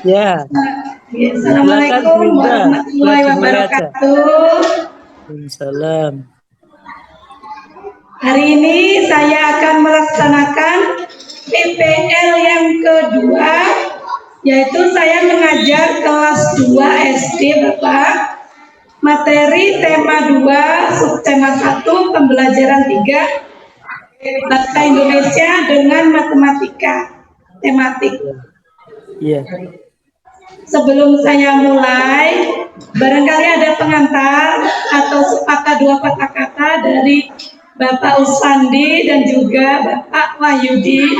Ya, silakan Bu Assalamualaikum Indah. Sudah warahmatullahi dimulai aja. wabarakatuh. Salam. Hari ini saya akan melaksanakan PPL yang kedua, yaitu saya mengajar kelas 2 SD, Bapak. Materi tema 2, subtema 1, pembelajaran 3, bahasa Indonesia dengan matematika tematik. Iya. Sebelum saya mulai, barangkali ada pengantar atau sepatah dua patah kata dari Bapak Usandi dan juga Bapak Wahyudi.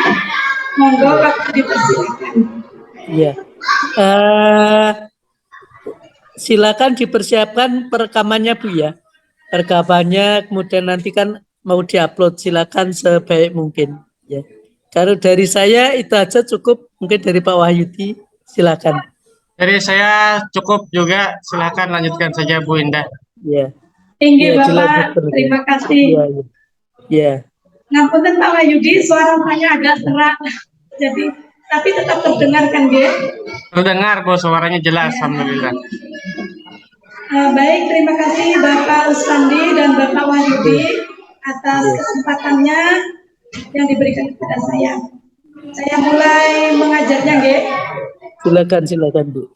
Monggo Bapak dipersilakan. Iya. Eh, silakan dipersiapkan perekamannya Bu ya. Rekamannya kemudian nanti kan mau diupload, silakan sebaik mungkin ya. Kalau dari saya itu aja cukup, mungkin dari Pak Wahyudi silakan. Jadi saya cukup juga, silakan lanjutkan saja Bu Indah. Ya. Tinggi Ya, Bapak, dilanjutkan. terima kasih. Ya, ya. Ya. Ngapunten Pak Wahyudi, suara saya agak serak, jadi tapi tetap terdengar kan, Ge? Terdengar kok, suaranya jelas, alhamdulillah. Baik, terima kasih Bapak Usandi dan Bapak Wahyudi atas kesempatannya yang diberikan kepada saya. Saya mulai mengajarnya, Ge. Silakan Bu.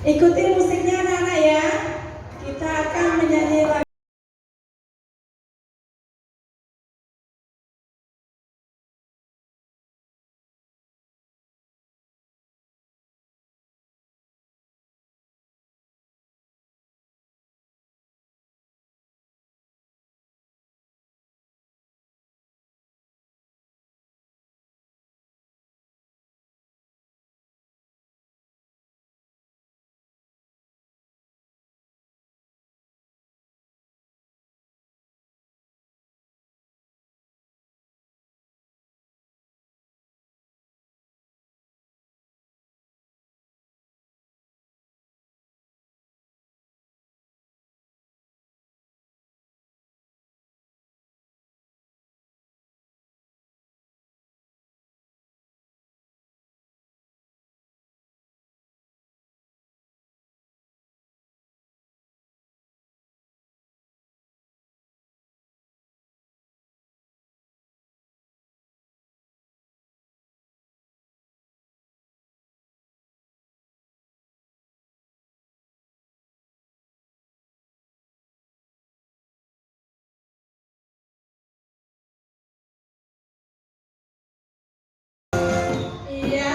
Ikuti musiknya anak-anak ya. Kita akan menyanyi lagu. Iya,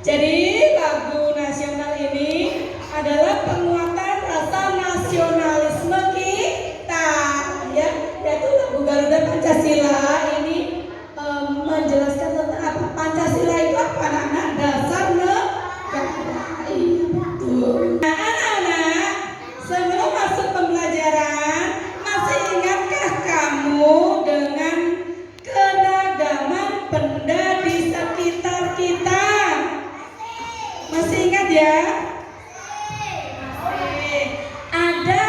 jadi lagu nasional ini adalah penguatan rasa nasionalisme kita, ya, yaitu lagu Garuda Pancasila ini menjelaskan tentang apa Pancasila itu apa anak-anak, dasar negara. Betul. Nah, anak-anak, sebelum masuk pembelajaran, masih ingatkah kamu dengan keragaman benda di sekitar kita? Masih ingat ya? Masih. Ada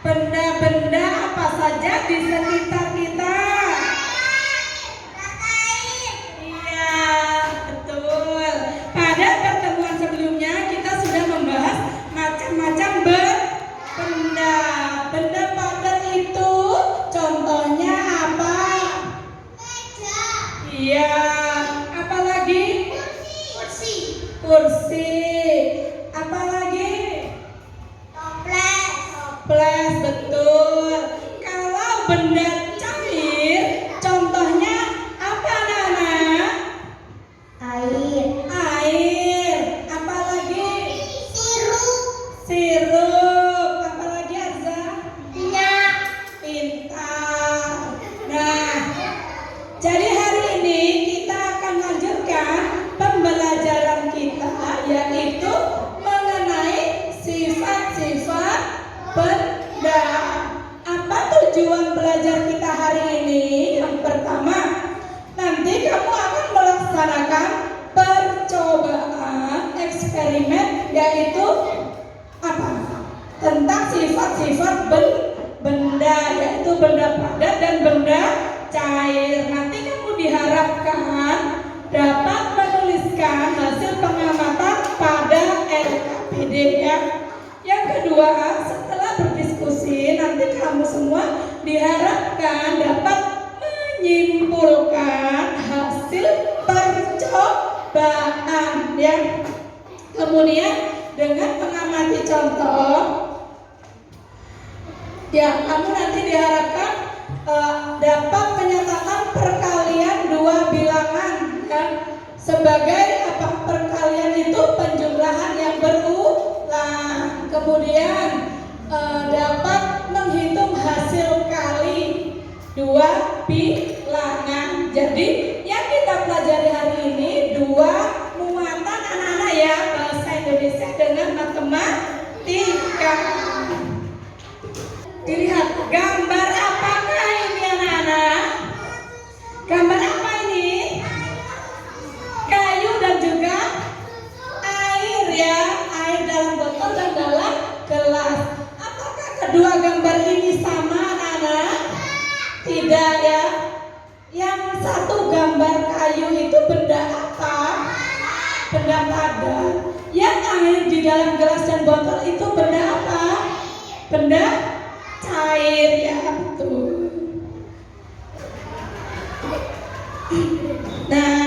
benda-benda apa saja di sekitar kita? Iya, betul. Pada pertemuan sebelumnya kita sudah membahas macam-macam benda. Benda padat itu contohnya apa? Iya, apalagi? Kursi. Apalagi? Toples, betul. Kalau benda cair, contohnya apa anak-anak? Air. Apalagi? Sirup. Apalagi Arza? Pintar. Nah, jadi hari ini kita akan lanjutkan pembelajaran kita, yaitu mengenai sifat-sifat benda. Apa tujuan belajar kita hari ini? Yang pertama, nanti kamu akan melaksanakan percobaan eksperimen, yaitu apa? Tentang sifat-sifat benda, yaitu benda padat dan benda cair. Nanti kamu diharapkan dapat menuliskan hasil pengamatan pada LKPD ya. Yang kedua, setelah berdiskusi, nanti kamu semua diharapkan dapat menyimpulkan hasil percobaan ya. Kemudian dengan mengamati contoh, ya kamu nanti diharapkan dapat menyatakan perkalian dua bilangan kan, sebagai apa? Perkalian itu penjumlahan yang berulang. Kemudian dapat menghitung hasil kali dua bilangan. Jadi yang kita pelajari hari ini dua muatan anak-anak ya, bahasa Indonesia dengan matematika. Dilihat gambar apakah ini anak-anak? Gambar apa ini? Kayu dan juga air ya, air dalam botol dan dalam gelas. Apakah kedua gambar ini sama anak-anak? Tidak ya. Yang satu gambar kayu itu benda apa? Benda padat. Yang air di dalam gelas dan botol itu benda apa? Benda cair ya, betul. Nah,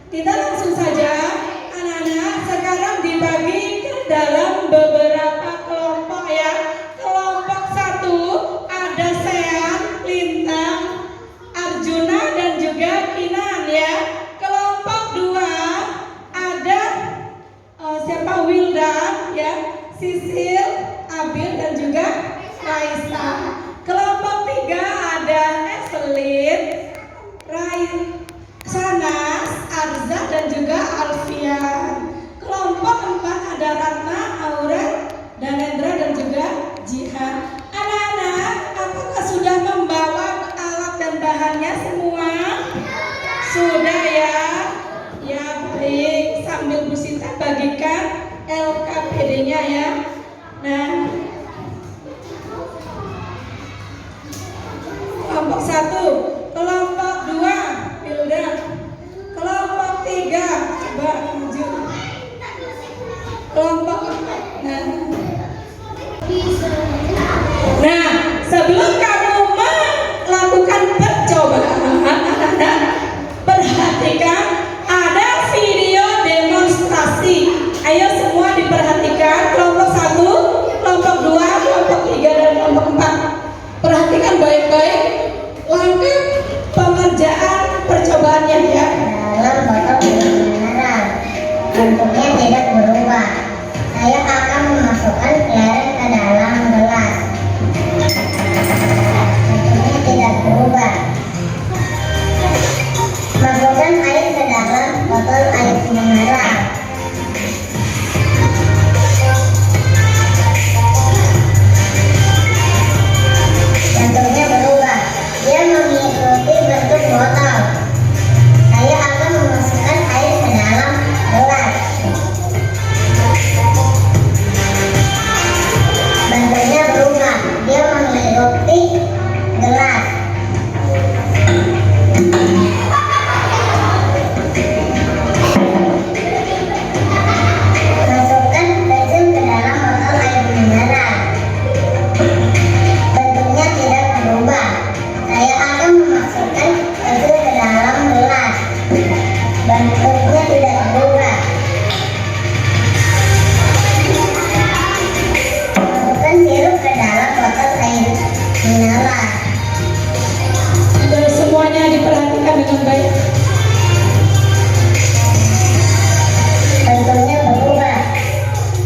kita langsung saja anak-anak sekarang dibagi ke dalam bersama Wildan, ya, Sisil, Abil dan juga Raisa. Kelompok 3 ada Evelyn, Sanas, Arza dan juga Alfian. Kelompok 4 ada Ratna, Aura, Danendra dan juga Jihan. Anak-anak, apakah sudah membawa alat dan bahannya semua? Sudah ya? Ya baik, sambil Bu Sinta bagikan LKPD-nya ya. Nah, kelompok 1, kelompok 2, Wildan. Kelompok 3, coba maju. Kelompok 4. Nah, sebelum kamu melakukan percobaan, anak-anak perhatikan ada video demonstrasi. Ayo semua diperhatikan, kelompok 1, kelompok 2, kelompok 3 dan kelompok 4. Perhatikan baik-baik langkah pengerjaan percobaannya ya. Dalam botol mineral, bentuknya tidak berubah. Saya akan memasukkan cairan ke dalam gelas. Bentuknya tidak berubah. Masukkan air ke dalam botol air mineral. Bentuknya berubah. Dia mengikuti bentuk botol. Saya akan memasukkan air ke dalam gelas. Bentuknya berubah. Dia mengikuti gelas. Masukkan resin ke dalam botol air mineral. Bentuknya tidak berubah. Saya akan memasukkan resin ke dalam gelas. Bentuknya tidak berubah. Masukkan sirup ke dalam botol air mineral. Dan semuanya diperhatikan dengan baik. Bentuknya berubah.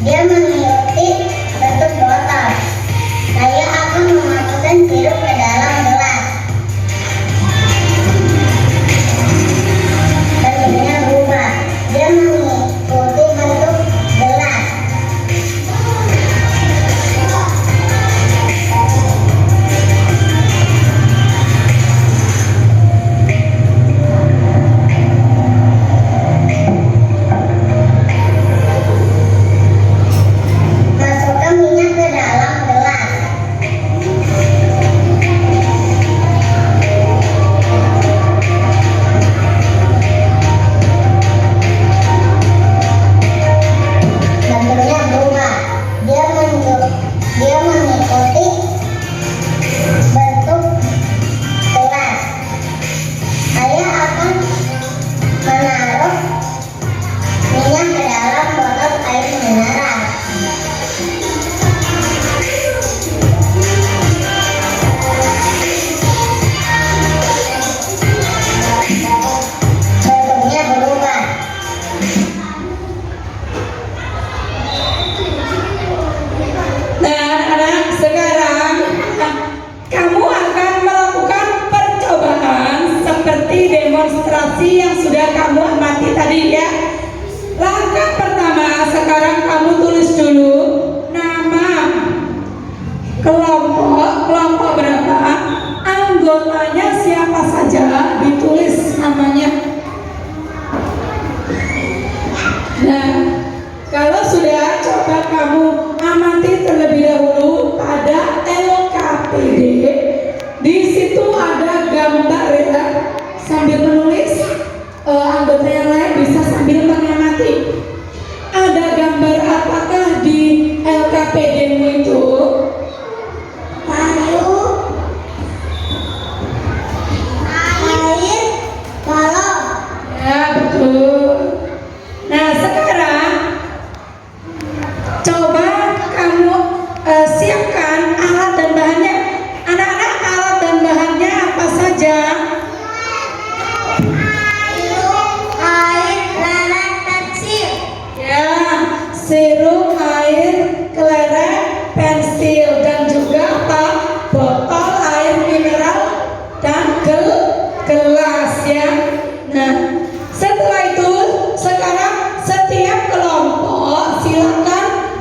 Dia mengikuti bentuk botol. Saya akan memasukkan sirup ke dalam gelas. Bentuknya berubah. Dia mengikuti bentuk gelas. Masukkan minyak ke dalam gelas. Bentuknya berubah. Dia mengikuti bentuk gelas. Saya akan menaruh minyak ke dalam botol air mineral. Bentuknya berubah. Nah, anak-anak, sekarang kamu akan melakukan percobaan seperti demonstrasi yang sudah kamu amati tadi ya. Langkah pertama, sekarang kamu tulis dulu nama kelompok berapa, anggotanya siapa saja, ditulis namanya. Nah, kalau sudah, coba kamu amati terlebih dahulu pada LKPD. Di situ ada gambar ya. Sambil menulis, anggota yang lain bisa sambil mengamati. Ada gambar apakah di LKPD-mu itu? Kayu, air, balon. Ya, betul. Nah, sekarang coba kamu siapkan alat dan bahannya. Anak-anak, alat dan bahannya apa saja? Air, lalat, pensil. Ya, sip. sirup, air, kelereng, pensil, dan juga apa? Botol air mineral dan gelas ya. Nah, setelah itu sekarang setiap kelompok silakan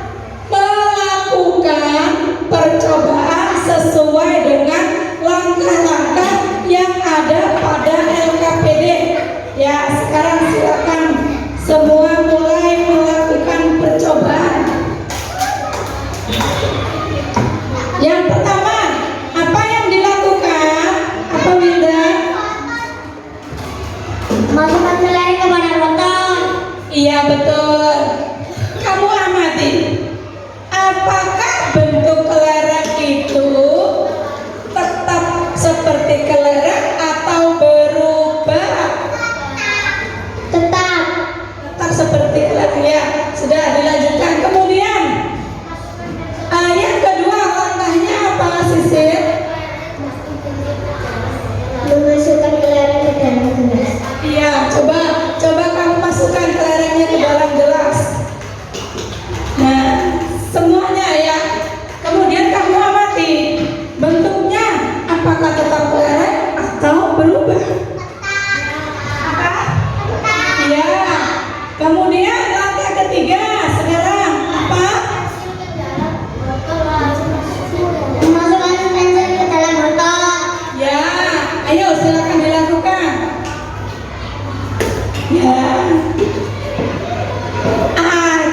melakukan percobaan sesuai dengan langkah-langkah yang ada pada LKPD. Ya, sekarang silakan semua mulai melakukan percobaan. Yang pertama, apa yang dilakukan? Apa Winda? Masukkan kelereng ke badan botol. Iya betul. Kamu amati. Apakah bentuk kelereng itu tetap seperti kelereng atau berubah? Tetap. Tetap seperti kelereng ya. Sudah dilanjutkan. Kemudian yang kedua langkahnya apa Sisil? Memasukkan kelereng ke dalam gelas. Iya, coba kamu masukkan kelerengnya ke dalam gelas. Nah, semuanya ya. Kemudian kamu amati bentuknya, apakah tetap kelereng atau berubah? Iya. Kemudian langkah ketiga sekarang apa? Memasukkan pensil ke dalam botol. Ya, ayo silakan dilakukan. Ya.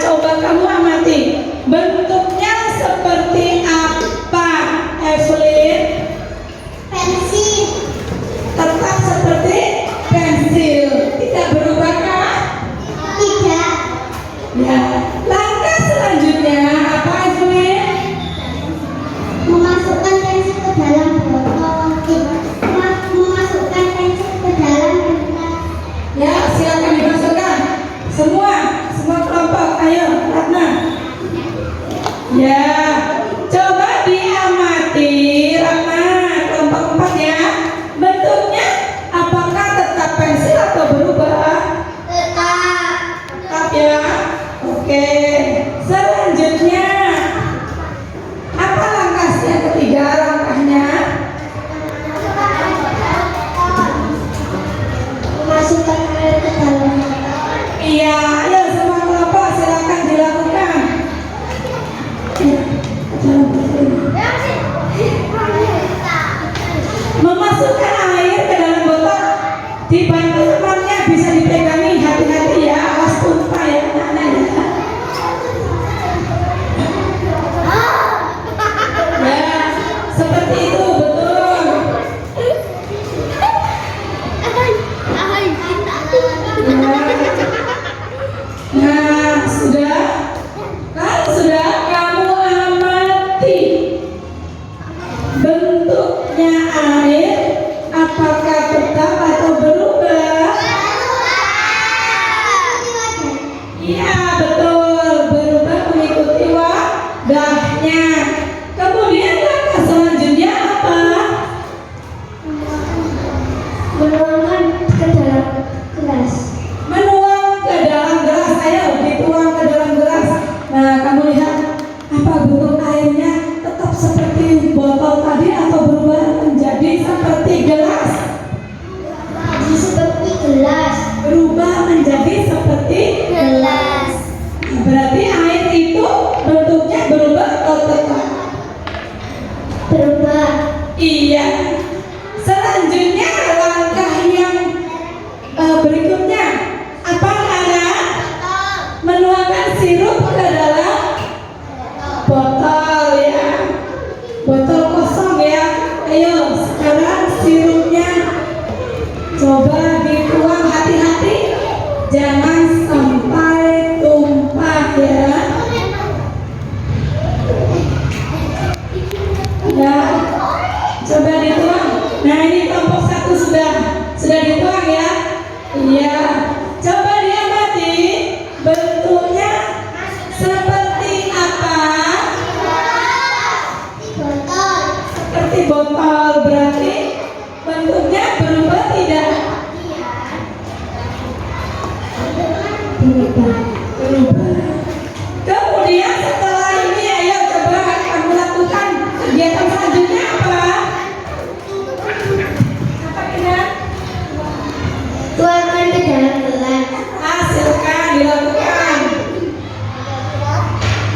Coba kamu amati. Bentuknya seperti apa, Evelyn? Pensil. Tetap seperti pensil. Tidak berubah kah? Tidak. Ya. Langkah selanjutnya apa, Evelyn? Memasukkan pensil ke dalam botol. Memasukkan pensil ke dalam gelas. Ya, silakan dimasukkan. Semua kelompok. Ayo, Ratna. Ya, coba diamati, Ratna, kelompok 4 ya. Bentuknya apakah tetap pensil atau berubah? Tetap. Tetap ya. Oke. Selanjutnya apa langkahnya ketiga langkahnya? Memasukkan air ke dalam botol. Iya, ayo semua kelompok silakan dilakukan. Memasukkan air ke dalam botol, dibantu temannya, bisa dipegangi, hati-hati ya, awas tumpah ya anak-anak ya. Ya, seperti itu betul. Nah, sudah? Kan sudah kamu amati bentuknya air, apakah tetap atau berubah? Iya, betul, berubah mengikuti wadahnya. Kemudian langkah selanjutnya apa? Menuangkan ke dalam gelas. Menuang ke dalam gelas. Ayo dituang ke dalam gelas. Nah, kamu lihat apa bentuk airnya tetap seperti botol tadi atau berubah menjadi seperti gelas? Seperti gelas. Berubah menjadi seperti Gelas. berarti air itu bentuknya berubah atau tetap? Berubah. Iya. Selanjutnya langkah yang berikutnya apa, Nana? Menuangkan sirup ke dalam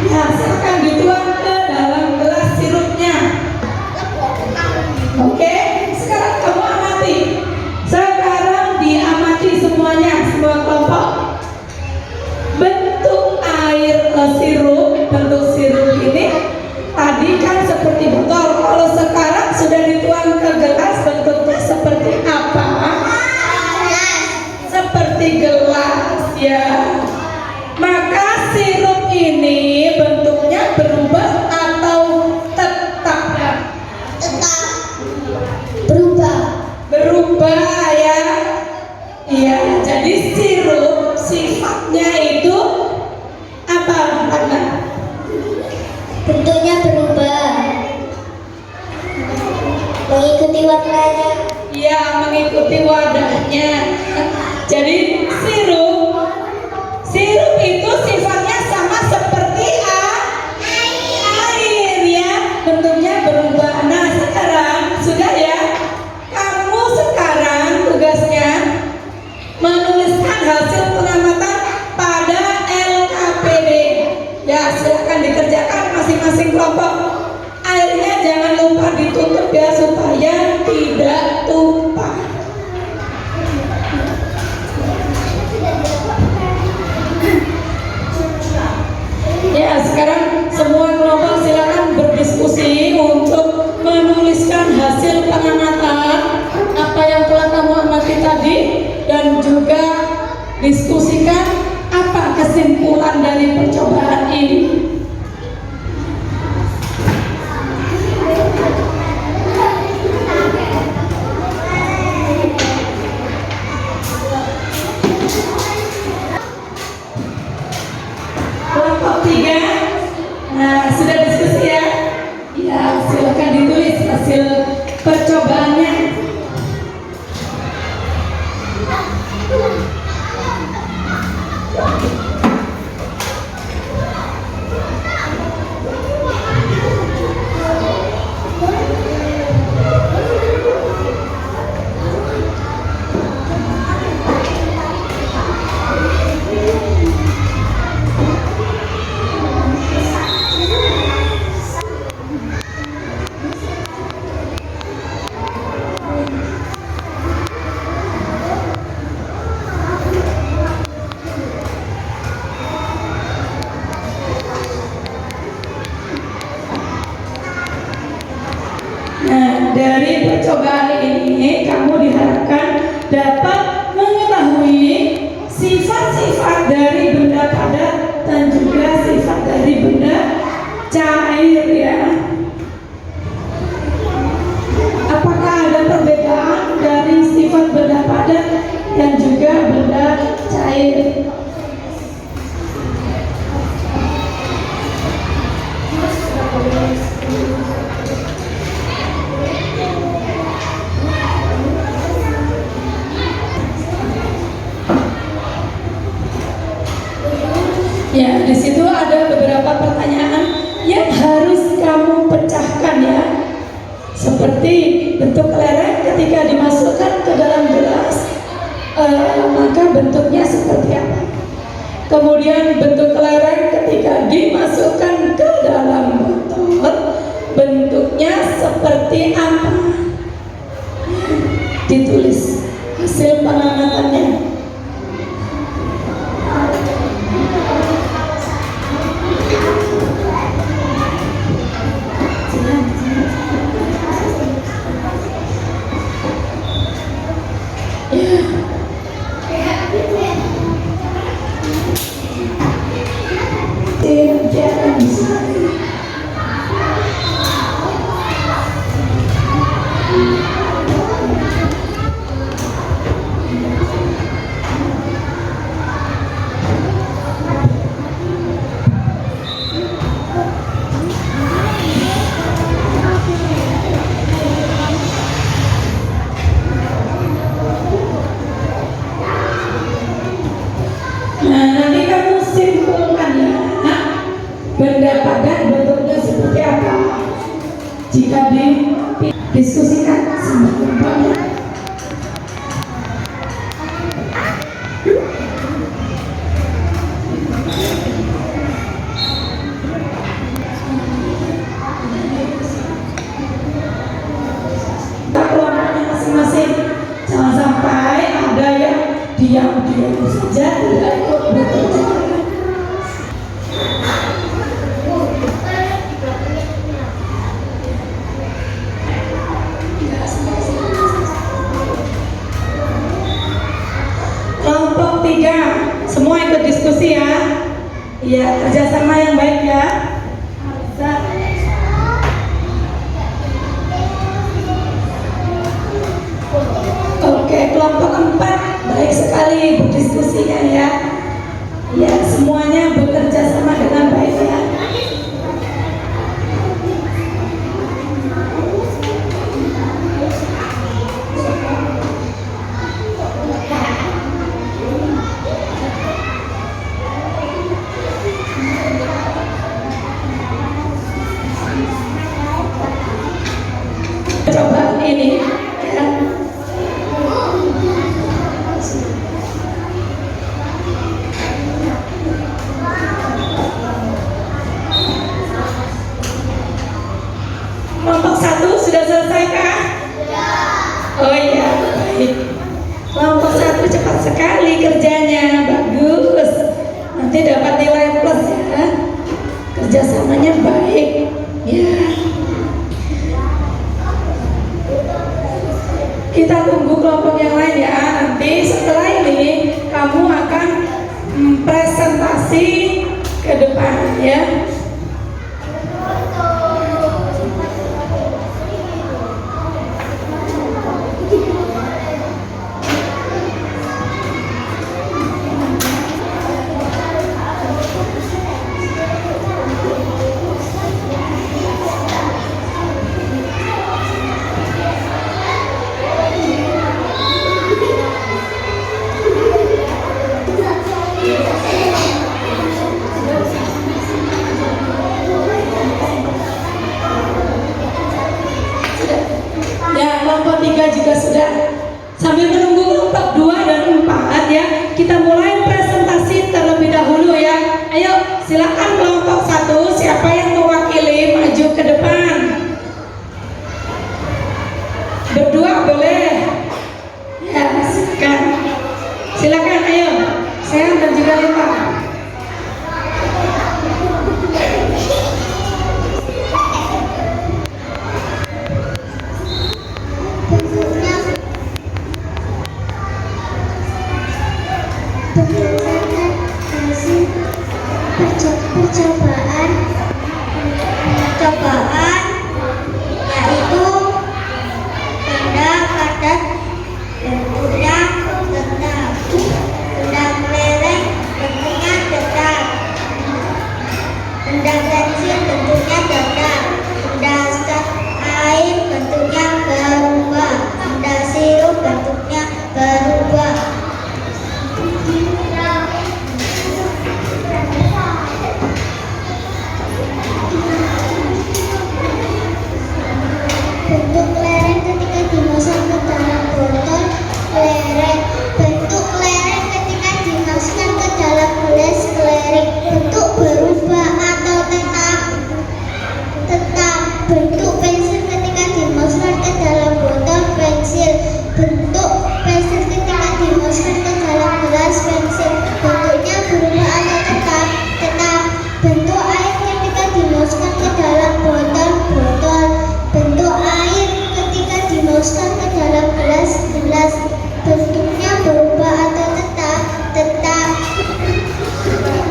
Nah, silakan dituang ke dalam gelas sirupnya. Oke, sekarang kamu amati. Sekarang diamati semuanya, semua kelompok. Bentuk air sirup, bentuk sirup ini tadi kan seperti botol. Kalau sekarang sudah dituang ke gelas, bentuknya seperti apa? Seperti gelas ya. Maka sirup ini bentuknya berubah atau tetap ya? Tetap berubah. Berubah ya. Iya, jadi sirup sifatnya itu apa? Karena Bentuknya berubah mengikuti warnanya. ya mengikuti wadahnya. Jadi sirup itu sifatnya sama seperti air ya, bentuknya berubah. Nah sekarang sudah ya, kamu sekarang tugasnya menuliskan hasil pengamatan pada LKPD. Ya silakan dikerjakan masing-masing kelompok. Airnya jangan lupa ditutup ya supaya tidak tumpah. Ya sekarang semua kelompok silakan berdiskusi untuk menuliskan hasil pengamatan apa yang telah kamu amati tadi, dan juga diskusikan apa kesimpulan dari percobaan ini. Kelompok 3, nah sudah diskusi ya? Ya silakan ditulis hasil percobaannya. Nah, dari percobaan ini kamu diharapkan dapat mengetahui sifat-sifat dari benda padat dan juga sifat dari benda cair ya. Apakah ada perbedaan dari sifat benda padat dan juga benda cair? Ya, di situ ada beberapa pertanyaan yang harus kamu pecahkan ya. Seperti bentuk kelereng ketika dimasukkan ke dalam gelas, maka bentuknya seperti apa? Kemudian bentuk kelereng ketika dimasukkan ke dalam botol, bentuknya seperti apa? Ditulis hasil pengamatannya. Nah, nanti kamu simpulkan ya, benda padat bentuknya seperti apa jika didiskusikan sama kelompoknya. kelakuannya baik. Ya. Kita tunggu kelompok yang lain ya. Nanti setelah ini kamu akan presentasi ke depan ya. Ya, kelompok 3 juga sudah. Sambil menunggu kelompok 2 dan 4 ya, kita mulai presentasi terlebih dahulu ya. Ayo, silakan kelompok 1, siapa yang mewakili maju ke depan. Berdua boleh. Ya, silakan. Silakan, ayo. Saya dan juga Lita. Berdasarkan hasil percobaan yaitu benda padat bentuknya tetap, benda meleleh bentuknya tetap, benda pensil bentuknya tetap, benda cat air bentuknya berubah, benda sirup bentuknya berubah. Bentuk lereng ketika dimasukkan ke dalam botol lereng. Bentuk lereng ketika dimasukkan ke dalam gelas lereng. Bentuk berubah atau tetap. Bentuk pensil ketika dimasukkan ke dalam botol pensil. Bentuk pensil ketika dimasukkan ke dalam gelas pensil. Bentuknya berubah atau tetap. Bentuk air ketika dimasukkan ke dalam botol. Bentuk air ketika dimasukkan ke dalam gelas. Bentuknya berubah atau tetap.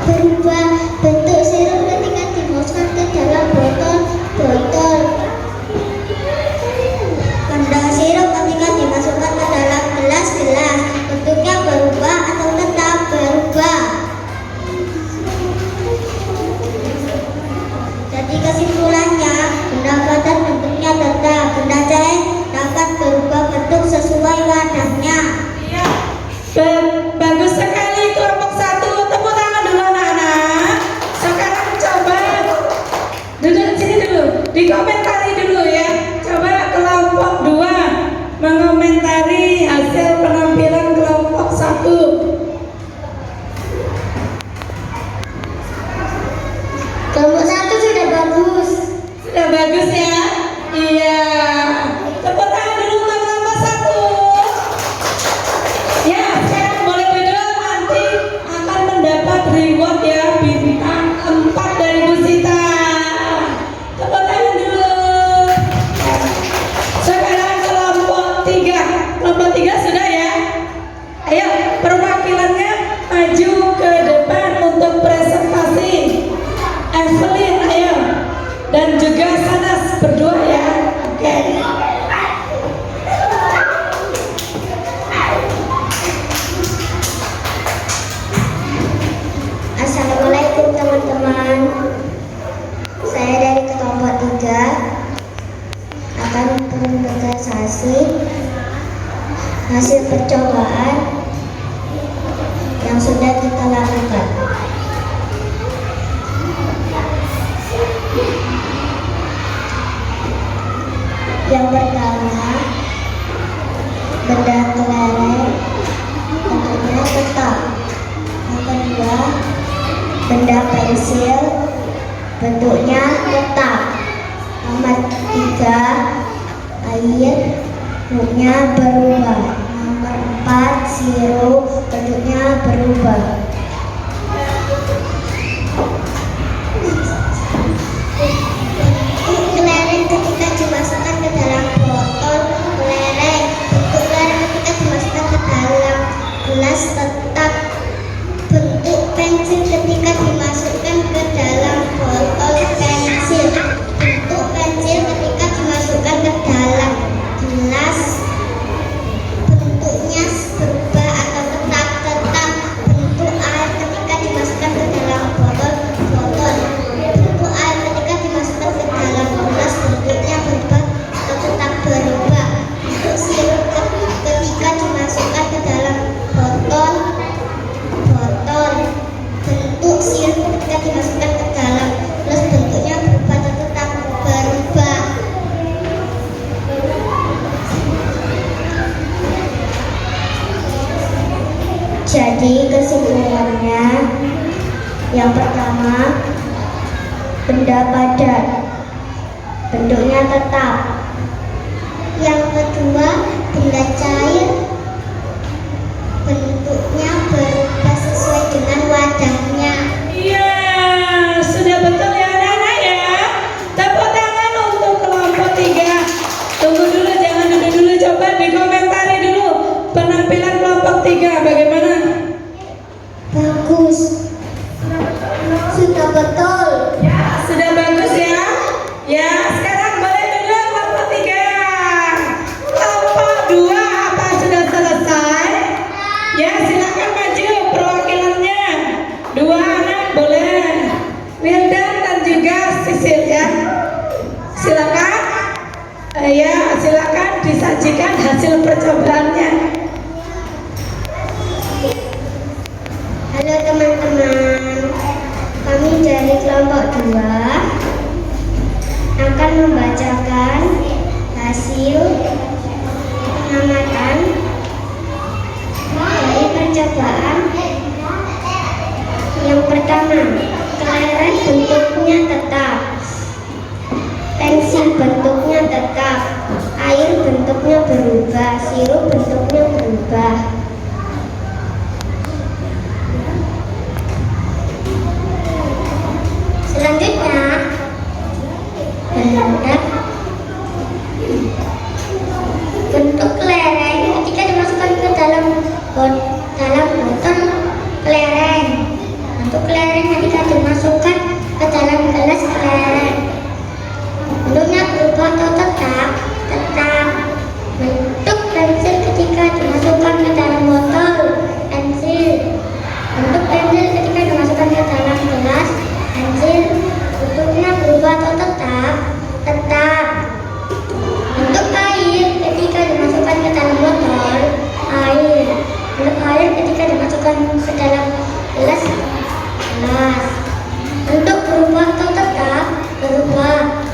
Berubah. Bentuk sirup ketika dimasukkan ke dalam botol. Benda sirup ketika dimasukkan ke dalam gelas. Bentuknya berubah atau tetap berubah. Jadi kesimpulannya, benda padat bentuknya tetap, benda cair dapat berubah bentuk sesuai wadahnya. Iya. Bagus sekali kelompok 1. Tepuk tangan dulu anak-anak. Sekarang coba duduk sini dulu, dikomentari dulu ya. Coba kelompok 2 mengomentari hasil penampilan kelompok 1. Kelompok 1 sudah bagus. Sudah bagus ya? Iya. Tepuk tangan dulu untuk kelompok 1. Ya, sekarang boleh duduk, nanti akan mendapat reward ya, bintang 4 dari Bu Sita. Tepuk tangan dulu. Sekarang kelompok 3. Kelompok 3 sudah ya? Ayo, perwakilannya maju ke depan untuk presentasi. Evelyn, ayo. Dan juga Sanas berdua ya. Oke. Assalamualaikum teman-teman. Saya dari kelompok 3 akan presentasi hasil percobaan yang sudah kita lakukan. Yang pertama, benda kelereng bentuknya tetap. Yang kedua, benda pensil bentuknya tetap. Nomor 3, air bentuknya berubah. Nomor 4, sirup bentuknya berubah. benda padat, bentuknya tetap. Yang kedua, benda cair, bentuknya berubah sesuai dengan wadahnya. Iya, sudah betul ya anak-anak ya. Tepuk tangan untuk kelompok 3. Tunggu dulu, jangan duduk dulu. Coba dikomentari dulu penampilan kelompok 3 bagaimana? Bagus. Sudah betul. Ya, sudah bagus ya. Ya, sekarang boleh duduk kelompok 3. Kelompok 2 apa sudah selesai? Ya, silakan maju perwakilannya. 2 anak boleh. Wildan dan juga Sisil ya. Silakan. Ya, silakan disajikan hasil percobaannya. Halo teman-teman, kami dari kelompok 2 akan membacakan hasil pengamatan dari percobaan. Yang pertama, kelereng bentuknya tetap, pensil bentuknya tetap, air bentuknya berubah, sirup bentuknya berubah. Selanjutnya, bentuk kelereng ketika dimasukkan ke dalam botol kelereng. Bentuk kelereng ketika dimasukkan ke dalam gelas kelereng. Bentuknya berubah atau tetap? Tetap. Bentuk pensil ketika dimasukkan ke dalam botol pensil. Bentuk pensil ketika dimasukkan ke dalam gelas pensil. Bentuknya berubah atau tetap? Tetap. Bentuk air ketika dimasukkan ke dalam botol air. Bentuk air ketika dimasukkan ke dalam gelas gelas. Bentuk berubah atau tetap? Berubah.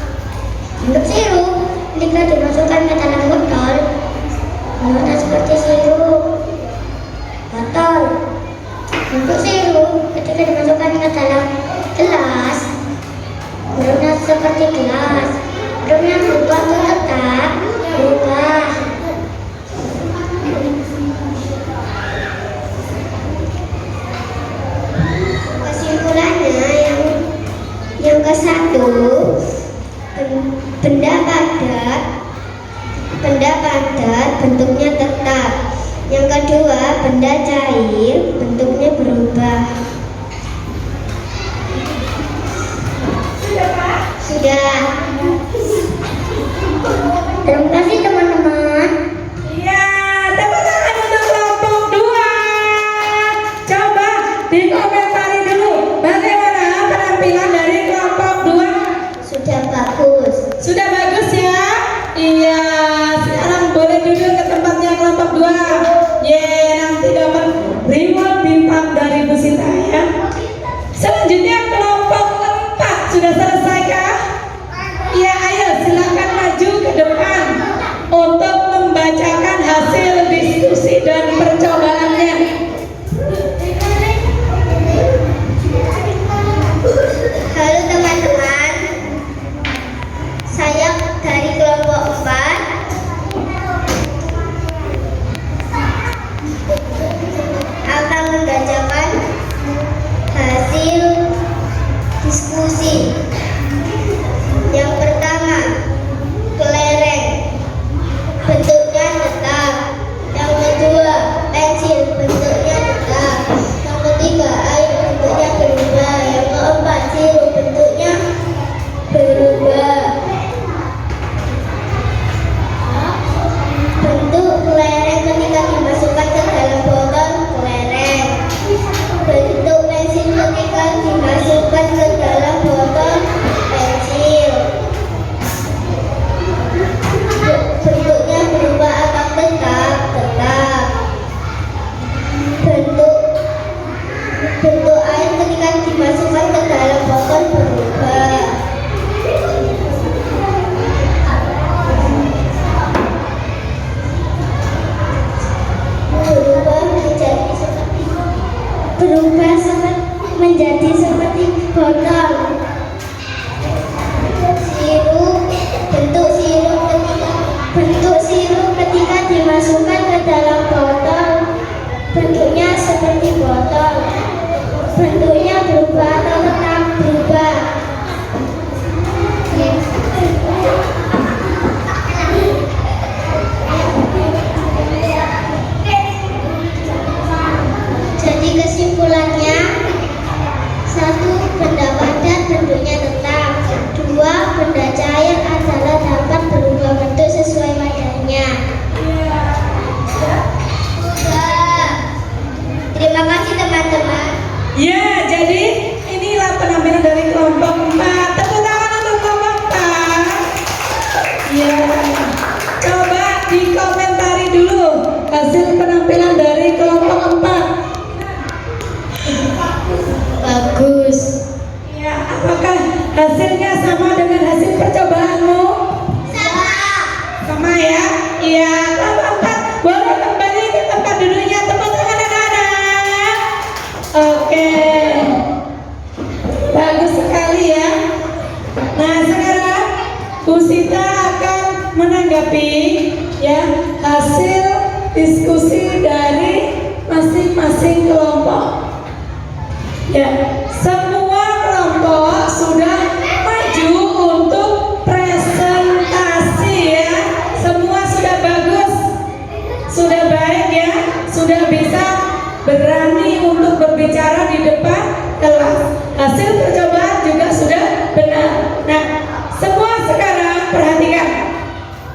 Bentuk sirup ketika dimasukkan ke dalam botol bentuknya seperti sirup botol. Bentuk sirup ketika dimasukkan ke dalam gelas bentuknya seperti gelas. Bentuknya berubah atau tetap? Berubah. Kesimpulannya yang ke-1, benda padat bentuknya tetap. Yang kedua, benda cair bentuknya berubah. Sudah Pak? Sudah. Terima kasih teman-teman. Iya, tepuk tangan untuk kelompok 2. Coba dikomentari dulu bagaimana penampilan dari kelompok 2. Sudah bagus. Sudah bagus ya? Iya, sekarang boleh duduk ke tempatnya kelompok 2. Nanti dapat reward bintang dari Bu Sinta ya. Selanjutnya kelompok 4 sudah selesai kah? Ya, ayo silakan maju ke depan untuk membacakan hasil diskusi dan percobaannya. Halo teman-teman, saya dari kelompok 4 akan membacakan hasil diskusi. Yang pertama, kelereng bentuknya tetap. Yang kedua, pensil bentuknya tetap. Yang ketiga, air bentuknya berubah. Yang keempat, sirup bentuknya berubah. Bentuk kelereng ketika dimasukkan ke dalam botol kelereng. Bentuk pensil ketika dimasukkan ke dalam botol pensil. menanggapi ya hasil diskusi dari masing-masing kelompok. Ya, semua kelompok sudah maju untuk presentasi ya. Semua sudah bagus, sudah baik ya, sudah bisa berani untuk berbicara di depan kelas. Hasil percobaan juga sudah benar. Nah, semua sekarang perhatikan.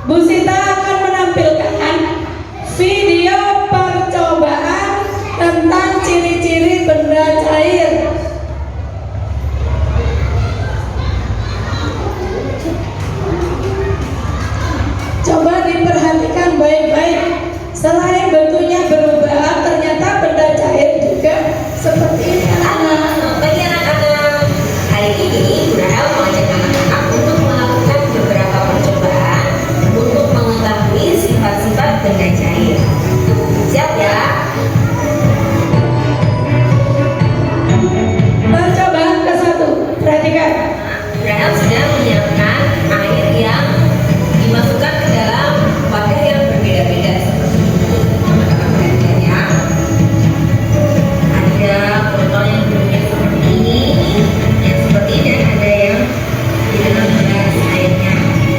Bu Sita akan menampilkan video percobaan tentang ciri-ciri benda cair. Coba diperhatikan baik-baik. Selain bentuknya berubah, ternyata benda cair juga seperti ini anak-anak. Bagi anak-anak, hari ini Bu Rahel mengajak anak-anak untuk melakukan beberapa percobaan untuk mengetahui sifat-sifat benda cair. Siap ya? Percobaan ke-1, perhatikan. Bu Rahel sudah menyiapkan air yang dimasukkan ke dalam wadah yang berbeda-beda seperti ini. Teman-teman perhatikan ya. Ada botol yang bentuknya seperti ini, yang seperti ini, dan ada yang di dalam gelas airnya.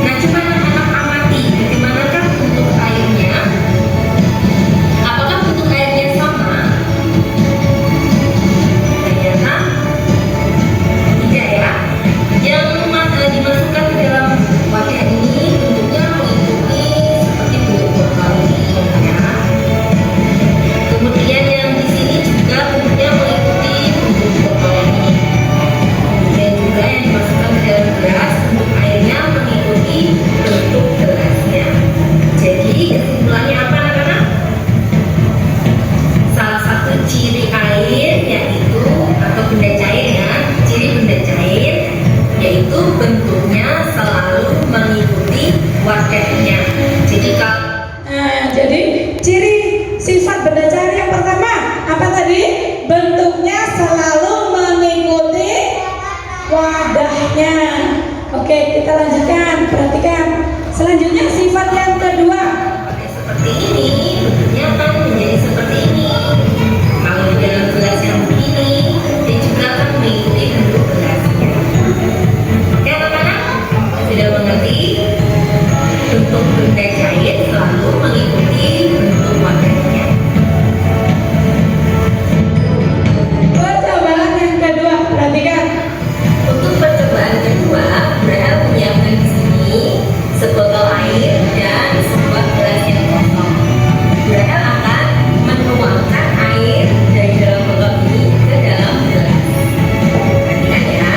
Nah, coba anak-anak amati bagaimanakah bentuk airnya. Apakah bentuk airnya sama? Ternyata tidak ya. Yang dimasukkan ke dalam wadah ini bentuknya mengikuti seperti bentuk botol ini ya. Kemudian yang di sini juga bentuknya mengikuti bentuk botol ini. Dan juga yang dimasukkan ke dalam gelas bentuk airnya mengikuti bentuk gelasnya. Jadi kesimpulannya apa anak-anak? Salah satu ciri air yaitu atau benda cair ya, ciri benda cair yaitu bentuknya selalu mengikuti wadahnya. Jadi kalau Nah, jadi ciri sifat benda cair yang pertama apa tadi? Bentuknya selalu mengikuti wadahnya. Oke, kita lanjutkan. Perhatikan. Selanjutnya sifat yang kedua. seperti ini, bentuknya akan menjadi seperti ini. Kalau di dalam gelas yang begini, dia juga akan mengikuti bentuk gelasnya. Oke anak-anak, sudah mengerti? Bentuk benda cair selalu mengikuti bentuk wadahnya. Percobaan yang kedua, perhatikan. Untuk percobaan kedua, Rahel menyiapkan di sini sebotol air dan sebuah gelas yang kosong. Rahel akan menuangkan air dari dalam botol ini ke dalam gelas. Perhatikan ya.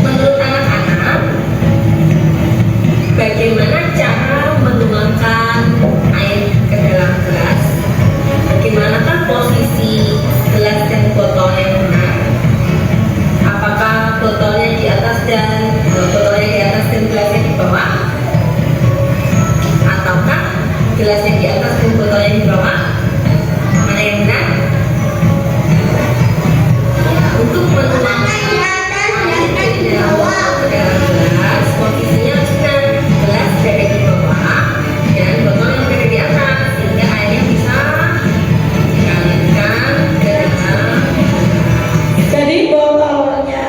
Menurut anak-anak, bagaimana cara menuangkan air ke dalam gelas? Bagaimanakah posisi gelas dan botol yang benar? Apakah botolnya di atas dan gelasnya di bawah? Ataukah gelasnya di atas dan botolnya di bawah? Mana yang benar? Untuk menuangkan air dari dalam botol ke dalam gelas, posisinya harus benar. Gelas berada di bawah dan botol yang berada di atas, sehingga airnya bisa dialirkan ke dalam. Jadi botolnya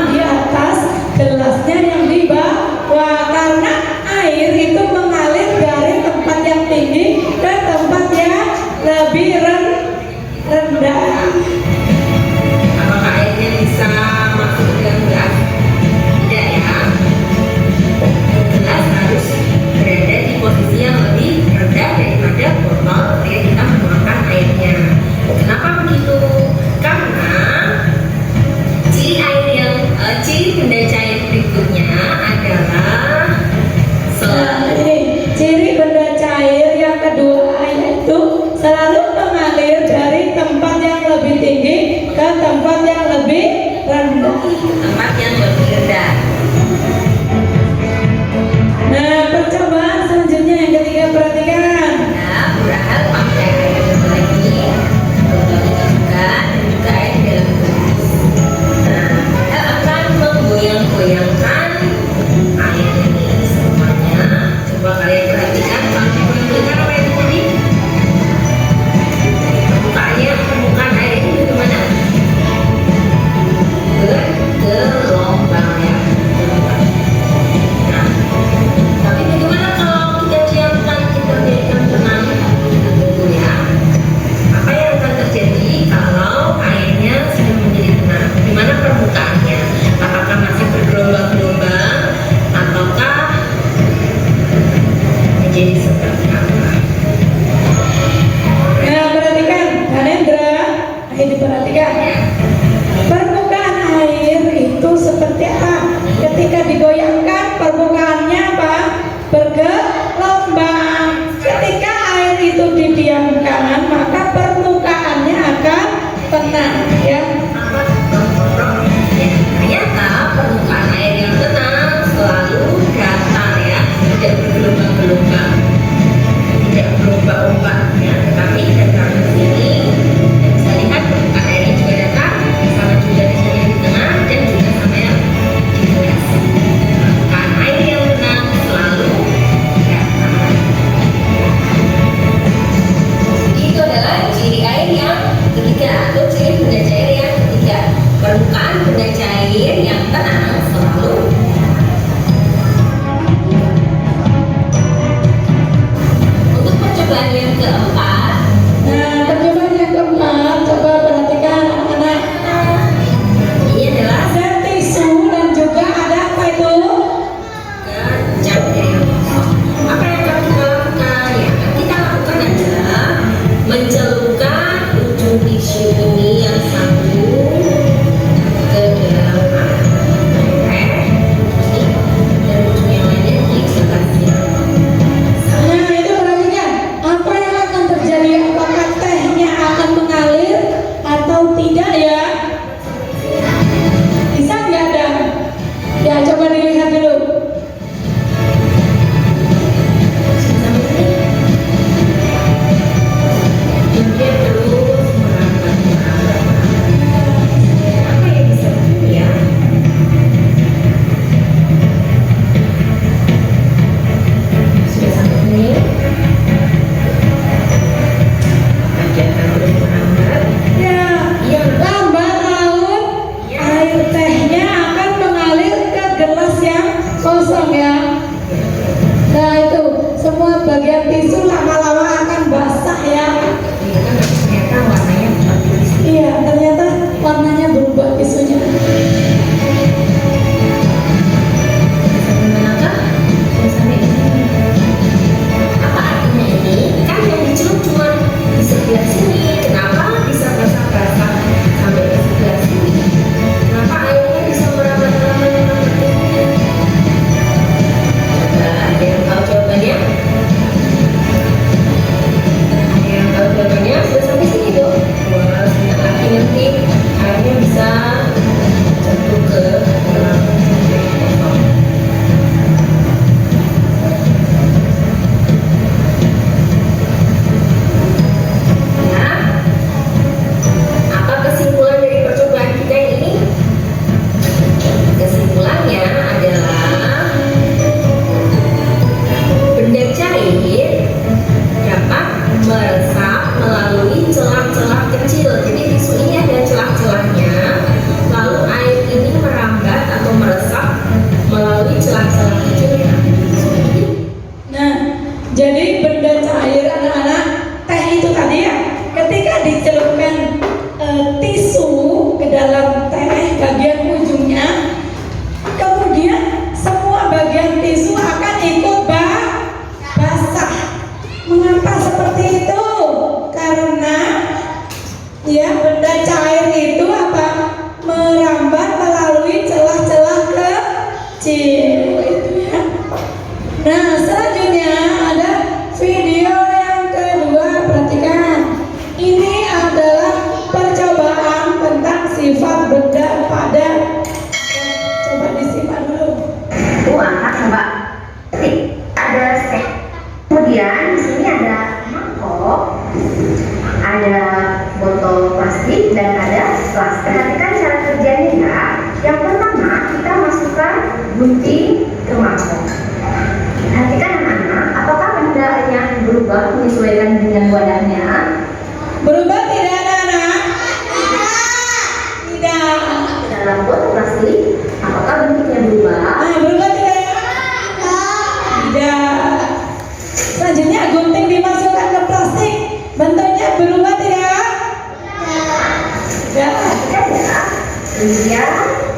di atas, gelasnya yang di bawah. Karena air itu mengalir dari tempat yang tinggi ke tempat yang lebih rendah. Apakah airnya bisa masuk ke dalam gelas? Tidak ya. Gelas harus berada di posisi yang lebih rendah daripada botol ketika kita menuangkan airnya. Kenapa begitu? Karena ciri benda cair berikutnya adalah Nah, ini ciri benda cair yang kedua yaitu selalu mengalir dari tempat yang lebih tinggi ke tempat yang lebih rendah. tempat yang lebih rendah. Nah, percobaan selanjutnya yang ketiga, perhatikan. Nah, Bu Rahel pakai air lagi, botol ini juga, dan juga air di dalam gelas. Nah, Rahel akan Ini diperhatikan. Permukaan air itu seperti apa? Ketika digoyangkan, permukaannya apa? Bergelombang. Ketika air itu didiamkan, maka permukaannya akan tenang, ya. Ternyata permukaan air yang tenang selalu datar ya, tidak bergelombang-gelombang, tidak berombak-ombak ya. Tetapi dari gambar ini bisa lihat permukaan airnya juga datar, sama juga di sini di tengah dan juga sama yang di atas. Permukaan air yang tenang selalu datar. Jadi itu adalah ciri air yang ketiga atau ciri benda cair yang ketiga. Permukaan benda cair yang tenang selalu. Untuk percobaan yang keempat, Nah, percobaan yang keempat, coba perhatikan anak-anak. ini adalah Ada tisu dan juga ada apa itu? jam yang kosong. Apa yang akan kita lakukan? Yang akan kita lakukan adalah mencelupkan ujung tisu ini yang satu ke dalam air dan ujung yang lainnya di sebelah Nah, itu perhatikan. Apa yang akan terjadi? Apakah tehnya akan mengalir atau tidak ya? Bisa nggak ada? Ya, coba dilihat dulu. Dia terus merambat. Apa yang bisa begini ya? Sudah sampai sini. Dia akan terus merambat. Ya, lambat laun air tehnya akan mengalir ke gelas yang kosong ya. Nah, itu semua bagian tisu lama-lama akan basah ya. Ini kan ternyata warnanya seperti ini. Iya, ternyata warnanya berubah tisunya. Sampai manakah? Sudah sampai di sini. Apa artinya ini? Kan yang dicelup cuma di sebelah sini. Kenapa bisa basah-basah sampai ke sebelah sini? Kenapa airnya bisa merambat-rambat seperti ini? Coba ada yang tahu jawabannya? Ada yang tahu jawabannya? Sudah sampai sini tuh. Wah, sebentar lagi nanti airnya bisa jatuh ke dalam kosong. Ya, apa kesimpulan dari percobaan kita ini? Kesimpulannya adalah benda cair dapat meresap melalui celah-celah kecil. Jadi tisu ini ada celah-celahnya, lalu air ini merambat atau meresap melalui celah-celah kecil yang ada di tisu ini. Nah, jadi benda cair anak-anak, teh itu tadi ya, ketika dicelupkan tisu ke dalam teh bagian ujungnya, kemudian semua bagian tisu akan ikut basah. Mengapa seperti itu? Karena ya benda cair itu apa? Merambat melalui celah-celah kecil itu ya. Nah, selanjutnya ada video yang kedua. Perhatikan. Ini adalah percobaan tentang sifat benda padat. Coba disimak dulu. Itu angkat coba. Ada stek. Kemudian di sini ada mangkok, ada botol plastik dan ada plastik. Perhatikan cara kerjanya ya. Yang pertama kita masukkan gunting ke mangkok. Perhatikan anak-anak, apakah benda yang berubah menyesuaikan dengan wadahnya? Berubah tidak anak-anak? Tidak. Dalam botol plastik, apakah bentuknya berubah? Berubah tidak? Tidak. Selanjutnya gunting dimasukkan ke plastik. Bentuknya berubah tidak? Tidak. Tidak ya. Kemudian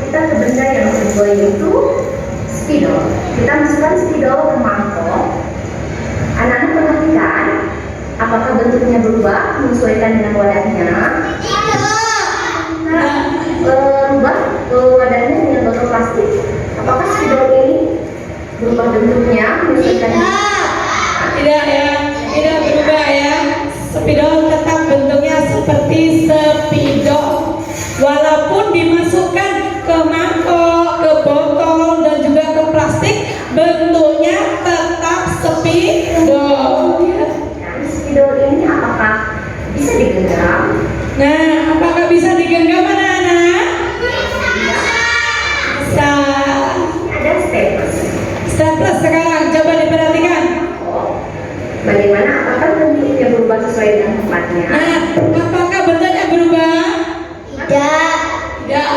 kita ke benda yang kedua yaitu spidol. Kita masukkan spidol ke mangkok. Anak-anak perhatikan, apakah bentuknya berubah menyesuaikan dengan wadahnya? Tidak. bentuknya menyesuaikan. Tidak ya, tidak berubah ya. Spidol tetap bentuknya seperti spidol. Walaupun dimasukkan ke mangkok, ke botol dan juga ke plastik, bentuknya tetap spidol. Ya. Spidol ini apakah bisa digenggam? Nah, apakah bisa digenggam anak-anak? Bisa. Ada staples. Staples sekarang coba diperhatikan. Bagaimana? Apakah bentuknya berubah sesuai dengan tempatnya? Nah, apakah bentuknya berubah? Tidak. Tidak. Ya.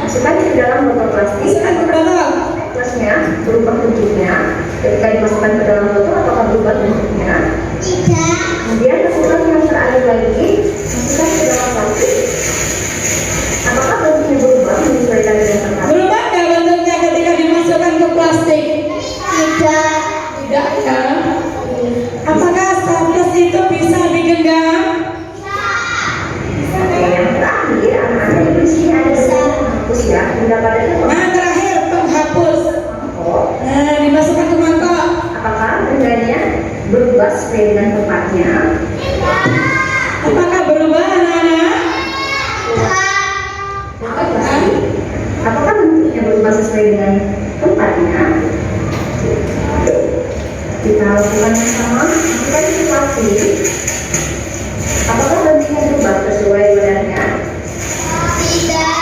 Masukkan ke dalam botol plastik. Masukkan ke botol. Plusnya berubah bentuknya. Ketika dimasukkan ke dalam botol, apakah berubah bentuknya? Tidak. Kemudian lakukan yang terakhir lagi, masukkan ke dalam plastik. Apakah bentuknya berubah menyesuaikan dengan tempat? Berubah nggak bentuknya ketika dimasukkan ke plastik? Tidak. Tidak ya. Apakah staples itu bisa digenggam? Oke, yang terakhir, anak-anak di sini ada penghapus ya. Pendapatnya Nah, terakhir penghapus. Nah, dimasukkan ke mangkok. apakah bendanya berubah sesuai dengan tempatnya? Apakah berubah anak-anak? Apakah bentuknya berubah sesuai dengan tempatnya? Kita lakukan yang sama, kita situasi. Apakah bentuknya berubah sesuai wadahnya? Tidak.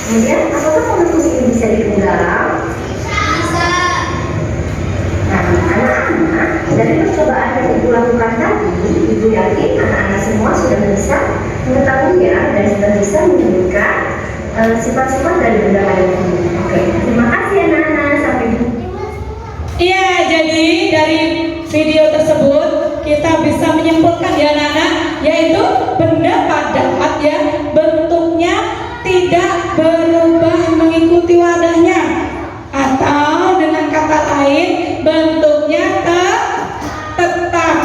Kemudian, apakah penghapus ini bisa digenggam? Bisa. Nah, anak-anak, dari percobaan yang ibu lakukan tadi, ibu yakin anak-anak semua sudah bisa mengetahui ya dan sudah bisa menyebutkan sifat-sifat dari benda lain ini. Oke, terima kasih anak-anak. Sampai jumpa. Iya, jadi dari video tersebut kita bisa menyimpulkan ya anak-anak, yaitu benda padat ya, bentuknya tidak berubah mengikuti wadahnya, atau dengan kata lain bentuknya tetap.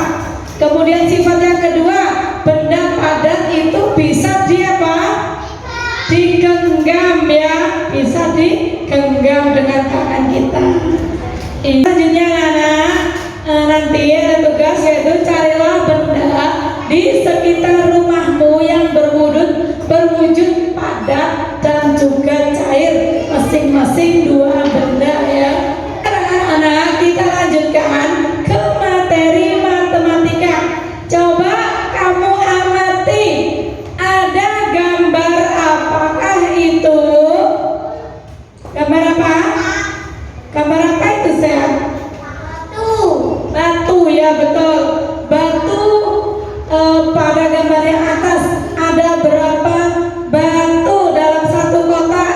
Kemudian sifat yang kedua, benda padat itu bisa digenggam ya, bisa digenggam dengan tangan kita. Selanjutnya anak-anak, nanti ada tugas yaitu carilah benda di sekitar rumahmu yang berwujud padat dan juga cair, masing-masing 2 benda ya. Anak-anak, kita lanjutkan ke materi matematika. Coba kamu amati, ada gambar apakah itu? Gambar apa? Gambar apa itu sayang? Batu ya, betul. Batu. Pada gambar yang atas ada berapa batu dalam satu kotak?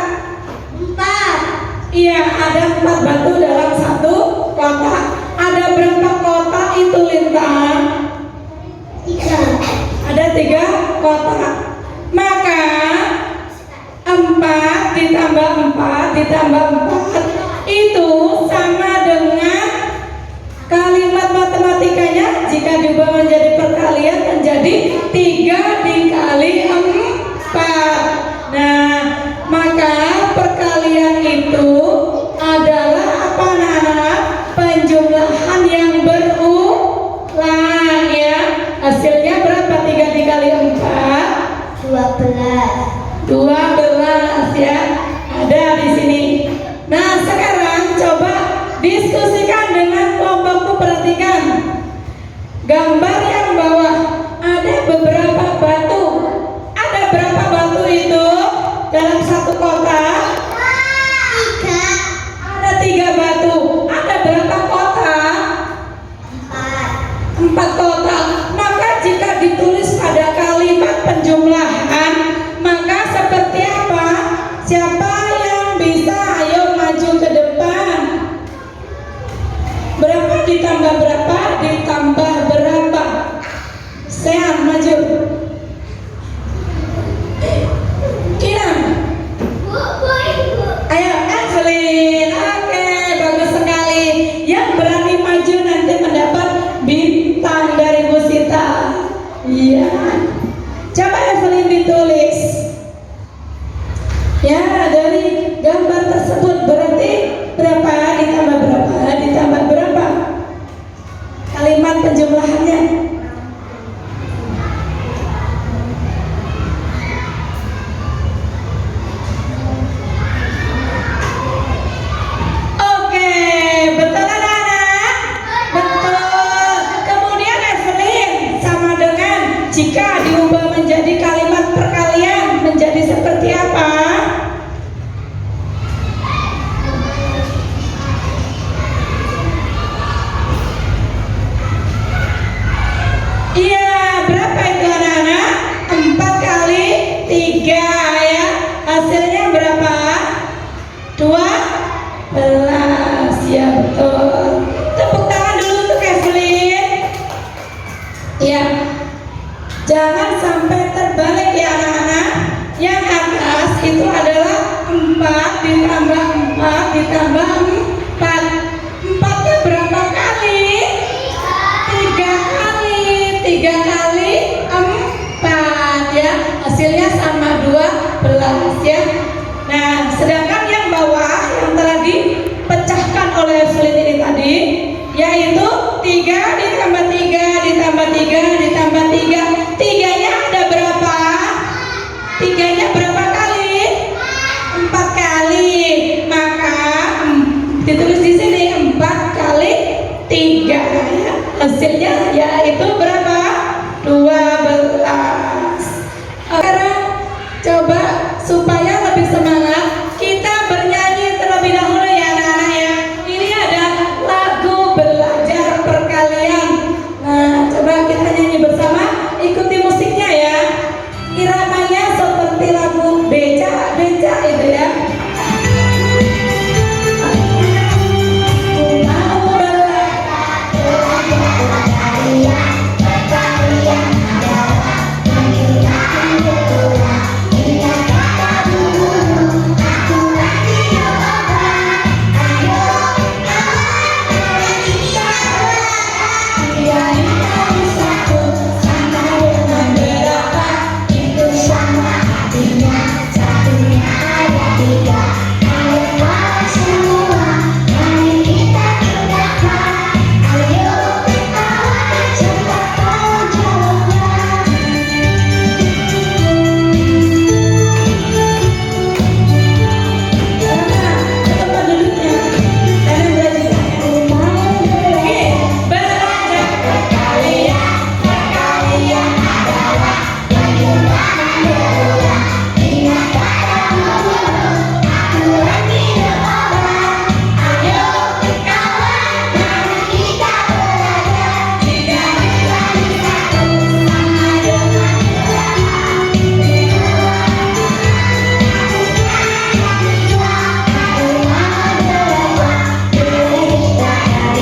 4. Iya, ada 4 batu dalam satu kotak. Ada berapa kotak itu, Lintang? 3. Ada 3 kotak. Maka 4 ditambah 4 ditambah 4 itu sama dengan kalimat matematikanya jika diubah menjadi perkalian menjadi 3 dikali 4. Nah, maka perkalian itu adalah apa anak-anak? Penjumlahan yang berulang ya. Hasilnya berapa 3 dikali 4? 12 ya. Ada di sini. Nah, sekarang coba diskusikan dengan kelompokmu, perhatikan gambar yang bawah, ada beberapa batu. Ada berapa batu itu dalam satu kotak? 3. Ada 3 batu. Ada berapa kotak? 4 kotak. Maka jika ditulis pada kalimat penjumlahan, maka seperti apa? Siapa yang bisa tiga. Ayo semua, mari kita cobakan. Ayo ketawa, cepat kau jawabkan. Tempat duduknya. Tangan belajar. Oke, belajar perkalian. Perkalian adalah penggunaan berulang. Ingat kata menurut aturan tidak orang. Ayo kawan, mari kita belajar. Jika dibagi satu sama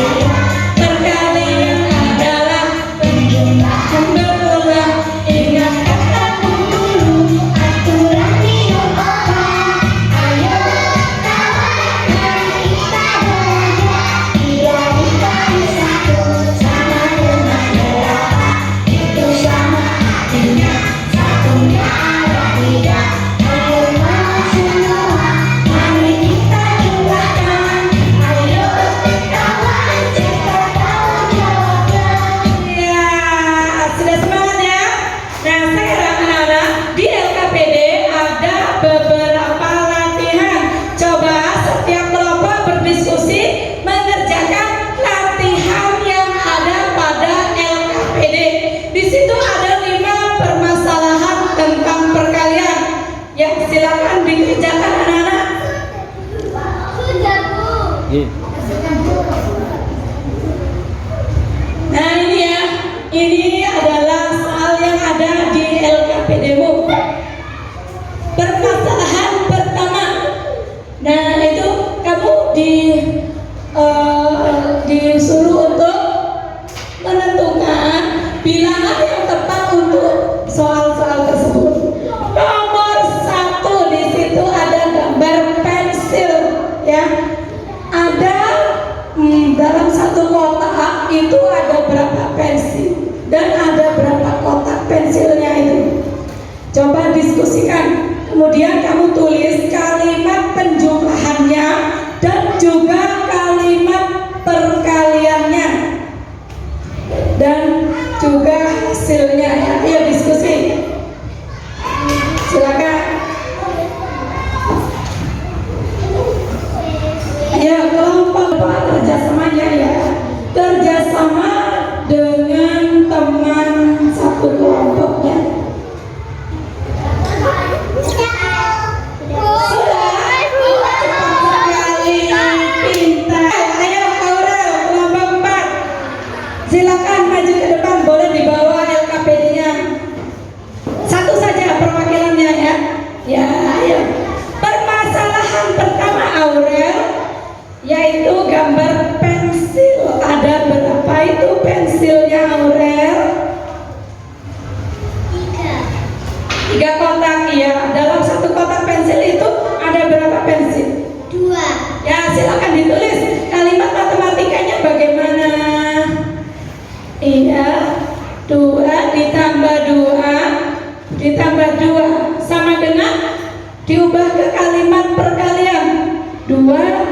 dengan perkalian adalah penggunaan berulang. Ingat kata dulu, aturan hidup orang. Ayo kawan, mari kita belajar. Tiga dibagi satu sama dengan delapan. Itu sama artinya satunya ada tiga. Ayo semua, mari kita cobakan. Ayo kawan, cepat kau jawabkan. Ya, sudah semangat ya. Nah, sekarang anak-anak di LKPD ada beberapa latihan. Coba setiap kelompok berdiskusi mengerjakan latihan yang ada pada LKPD. Di situ ada 5 permasalahan tentang perkalian. Ya, silakan dikerjakan anak-anak. Sudah, Bu. Nah ini ya, ini adalah soal yang ada di LKPD-mu. Permasalahan pertama. Nah itu kamu disuruh untuk menentukan bilangan yang tepat untuk soal-soal tersebut. Nomor 1 di situ ada gambar pensil, ya. Ada dalam satu kotak itu ada berapa pensil dan ada berapa kotak pensilnya itu. Coba diskusikan. Kemudian kamu tulis kalimat penjumlahannya dan juga kalimat perkaliannya dan juga hasilnya. Ya, ayo diskusi. Silakan. Ya, kelompok kerjasamanya ya. Kerjasama dengan teman satu kelompoknya. Sudah, cepat sekali, pintar. Ayo Aurel, kelompok 4. Silakan maju ke depan, boleh dibawa LKPD-nya. Satu saja perwakilannya ya. Ya, ayo. Permasalahan pertama Aurel, yaitu gambar pensil. Ada berapa itu pensilnya Aurel? 3 kotak ya. Dalam satu kotak pensil itu ada berapa pensil? 2. Ya, silakan ditulis kalimat matematikanya bagaimana. Iya, 2 ditambah 2 sama dengan diubah ke kalimat perkalian. 2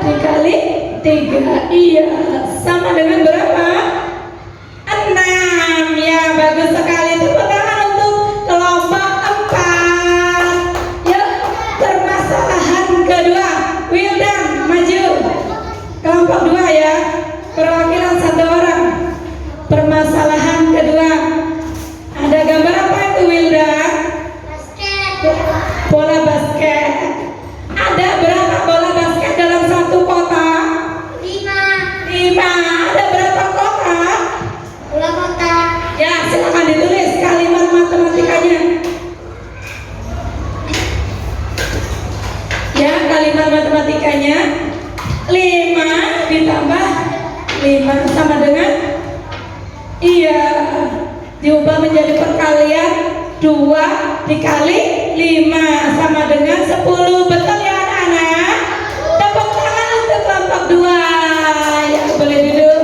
dikali 3, iya, sama dengan berapa? 6. Ya, bagus sekali. Tepuk tangan untuk kelompok 4. Yuk, permasalahan kedua. Wildan, maju. Kelompok 2 ya. Perwakilan 1 orang. Permasalahan kedua. Ada gambar apa itu Wildan? Bola basket. Ada berapa bola basket dalam satu kotak? 5. Ada berapa kotak? 2 kotak. Ya, silakan ditulis kalimat matematikanya. Ya, kalimat matematikanya 5 ditambah 5 sama dengan, iya, diubah menjadi perkalian. 2 dikali 5 sama dengan 10. Betul ya anak-anak? Tepuk tangan untuk kelompok 2. Ya, boleh duduk.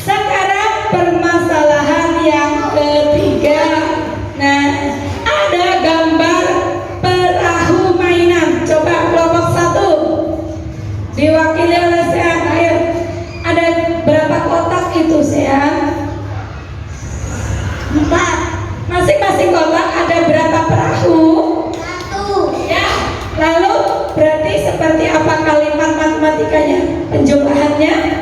Sekarang permasalahan yang ketiga. Nah, ada gambar perahu mainan. Coba tahu? Satu. Ya. Lalu berarti seperti apa kalimat matematikanya? Penjumlahannya?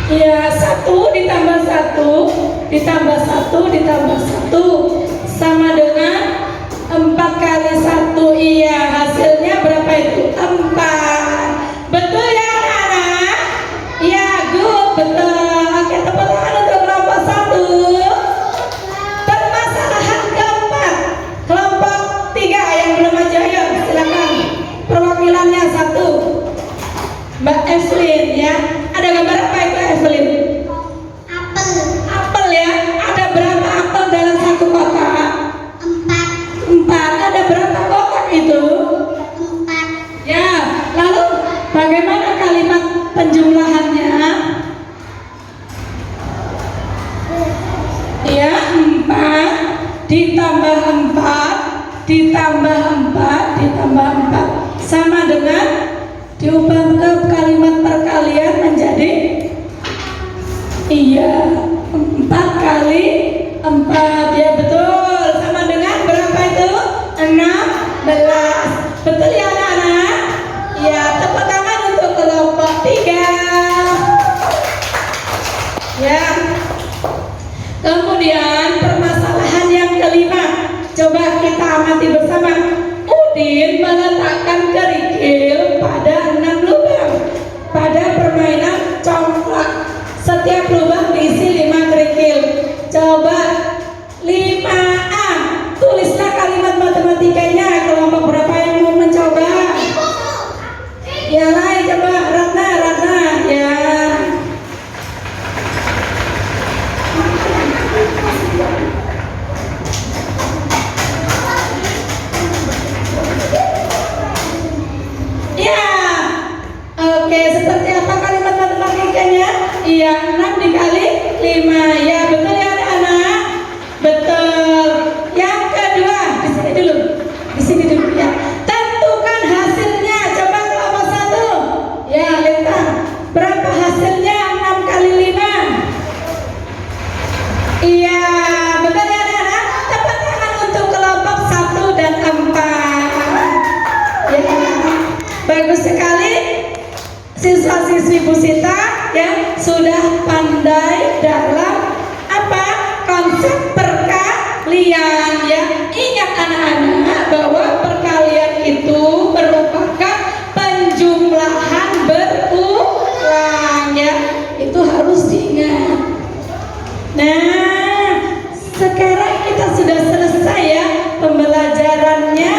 Ya, 1 ditambah 1 ditambah 1 ditambah 1 sama dengan 4 kali 1. Iya, hasilnya berapa itu? 4. Betul ya anak-anak? Ya, good, betul. Oke, tepuk tangan untuk kelompok 1. Permasalahan keempat, kelompok 3 yang belum aja, ayo silakan. Perwakilannya 1. Mbak Evelyn ya. Ada gambar apa itu Evelyn? Apel. Apel ya. Ada berapa apel dalam satu kotak? 4. Ada berapa kotak itu? 4. Ya. Lalu bagaimana kalimat penjumlahannya? Ya, 4 ditambah 4 ditambah 4 ditambah 4 sama dengan diubah ke kalimat perkalian menjadi iya 4 kali 4 ya betul sama dengan berapa itu 16. Betul ya anak-anak? Ya, tepuk tangan untuk kelompok 3 ya. Kemudian permasalahan yang kelima, coba kita amati bersama. Udin meletakkan kerikil pada 6 lubang pada permainan congklak. Setiap lubang diisi 5 kerikil. Coba 5A, tulislah kalimat matematikanya. Kelompok berapa yang mau mencoba? Ya lain coba Ratna ya. Ya, oke, seperti apa kalimat matematikanya? Iya, 6 dikali 5. Ya, betul ya anak-anak? Betul. Yang kedua, di sini dulu ya. Tentukan hasilnya. Coba kelompok 1. Ya, lihat. Berapa hasilnya 6 kali 5? Iya, betul ya anak-anak? Tepuk tangan untuk kelompok 1 dan 4. Ya, bagus sekali. Siswa-siswi Bu Sita ya sudah pandai dalam apa? Konsep perkalian ya. Ingat anak-anak bahwa perkalian itu merupakan penjumlahan berulang ya. Itu harus diingat. Nah, sekarang kita sudah selesai ya pembelajarannya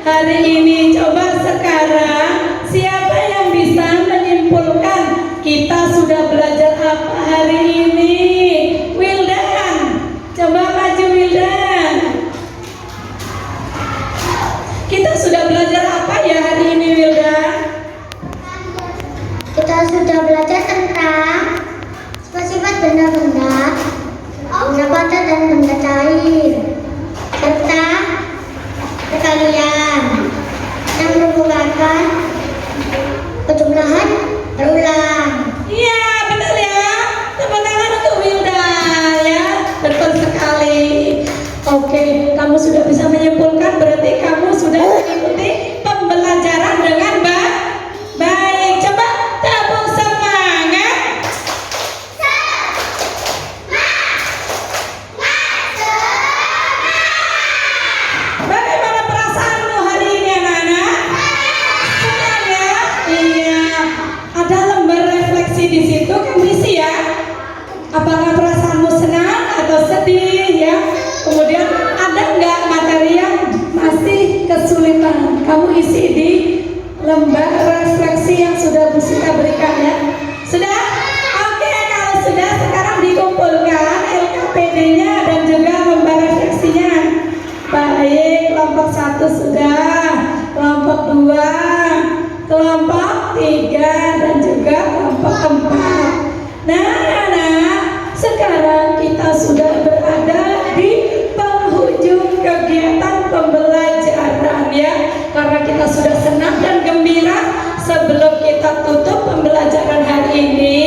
hari ini. Coba sekarang siapa yang bisa menyimpulkan kita sudah belajar apa hari ini? Wildan, coba maju Wildan. Kita sudah belajar apa ya hari ini Wildan? Kita sudah belajar tentang sifat-sifat benda-benda, benda padat dan benda cair, serta perkalian yang merupakan penjumlahan berulang. Iya, betul ya. Tepuk tangan untuk Wildan ya. Betul sekali. Oke, kamu sudah bisa menyimpulkan berarti kamu sudah mengikuti pembelajaran dengan baik. Coba tepuk semangat. Bagaimana perasaanmu hari ini anak-anak? Senang ya? Iya. Ada lembar refleksi di situ kan diisi ya. Apakah perasaanmu senang atau sedih ya? Kemudian ada nggak materi yang masih kesulitan? Kamu isi di lembar refleksi yang sudah Bu Sita berikan ya. Sudah? Oke, kalau sudah sekarang dikumpulkan LKPD-nya dan juga lembar refleksinya. Baik, kelompok 1 sudah, kelompok 2, kelompok 3 dan juga kelompok 4. Nah, anak-anak, sekarang kita sudah berada di penghujung kegiatan pembelajaran ya, karena kita sudah senang dan gembira. Sebelum kita tutup pembelajaran hari ini,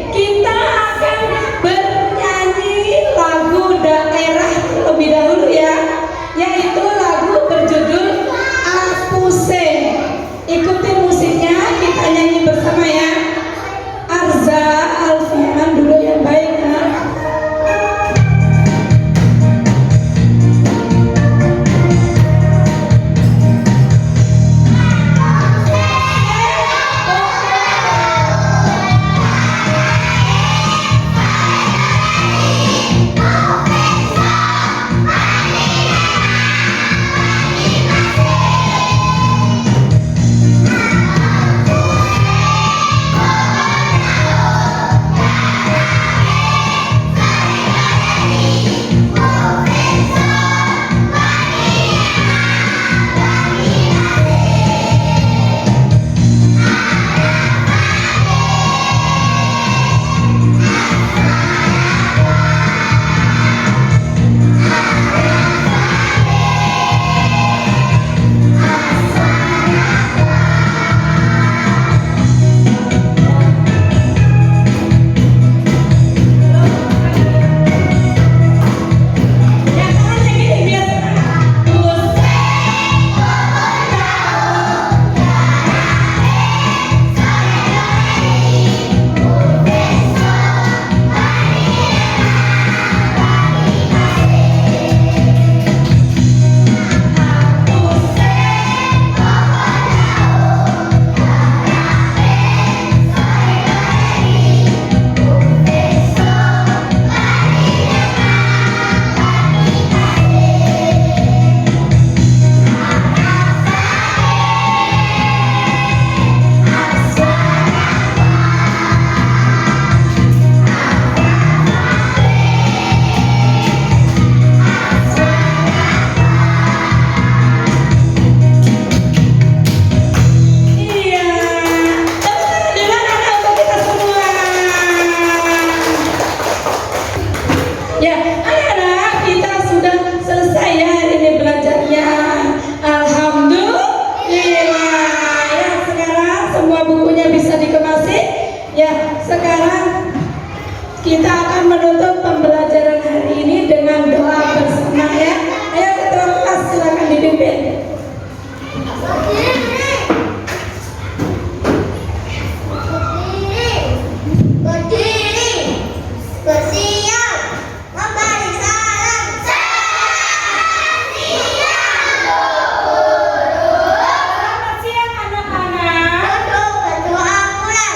kita akan bernyanyi lagu daerah terlebih dahulu ya, yaitu lagu berjudul Apuse. Ikuti musiknya, kita nyanyi bersama ya. Arza Alfian dulu yang baik ya. Kita akan menutup pembelajaran hari ini dengan doa bersama ya. Ayo ketua kelas silakan dipimpin. Berdiri, bersiap, memberi salam. Selamat siang anak-anak. Duduk berdoa mulai.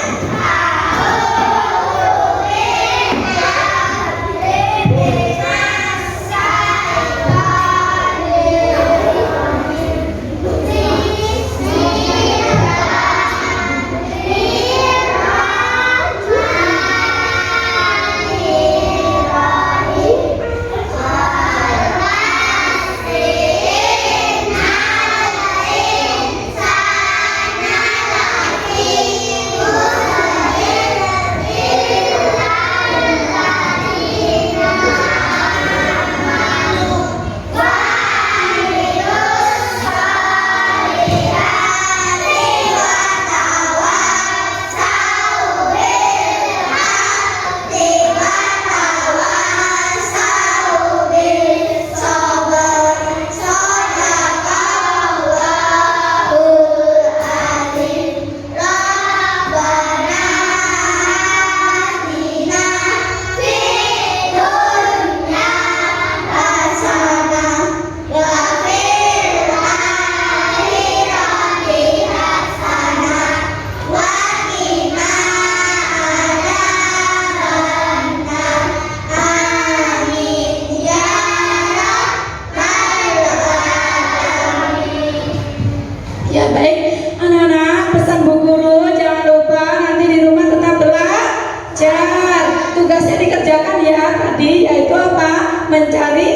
Ya baik, anak-anak, pesan Bu Guru jangan lupa nanti di rumah tetap belajar. Tugasnya dikerjakan ya tadi, yaitu apa? Mencari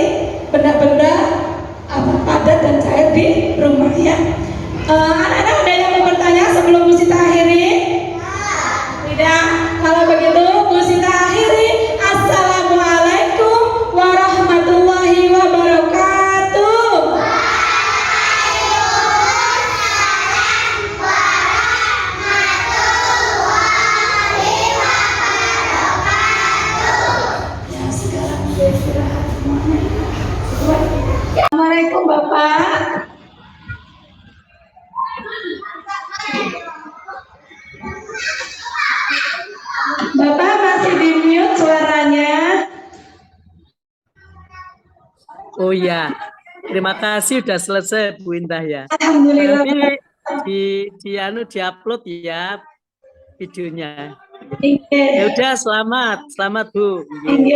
benda-benda apa padat dan cair di rumah ya. Anak-anak ada yang mau bertanya sebelum Bu Sita akhiri? Tidak. Kalau begitu Bu Sita akhiri. Assalamualaikum warahmatullahi wabarakatuh. Assalamualaikum Bapak. Bapak masih di mute suaranya. Oh ya, terima kasih sudah selesai Bu Indah ya. Alhamdulillah. Nanti diupload ya videonya. Inge. Ya udah, selamat Bu. Inge.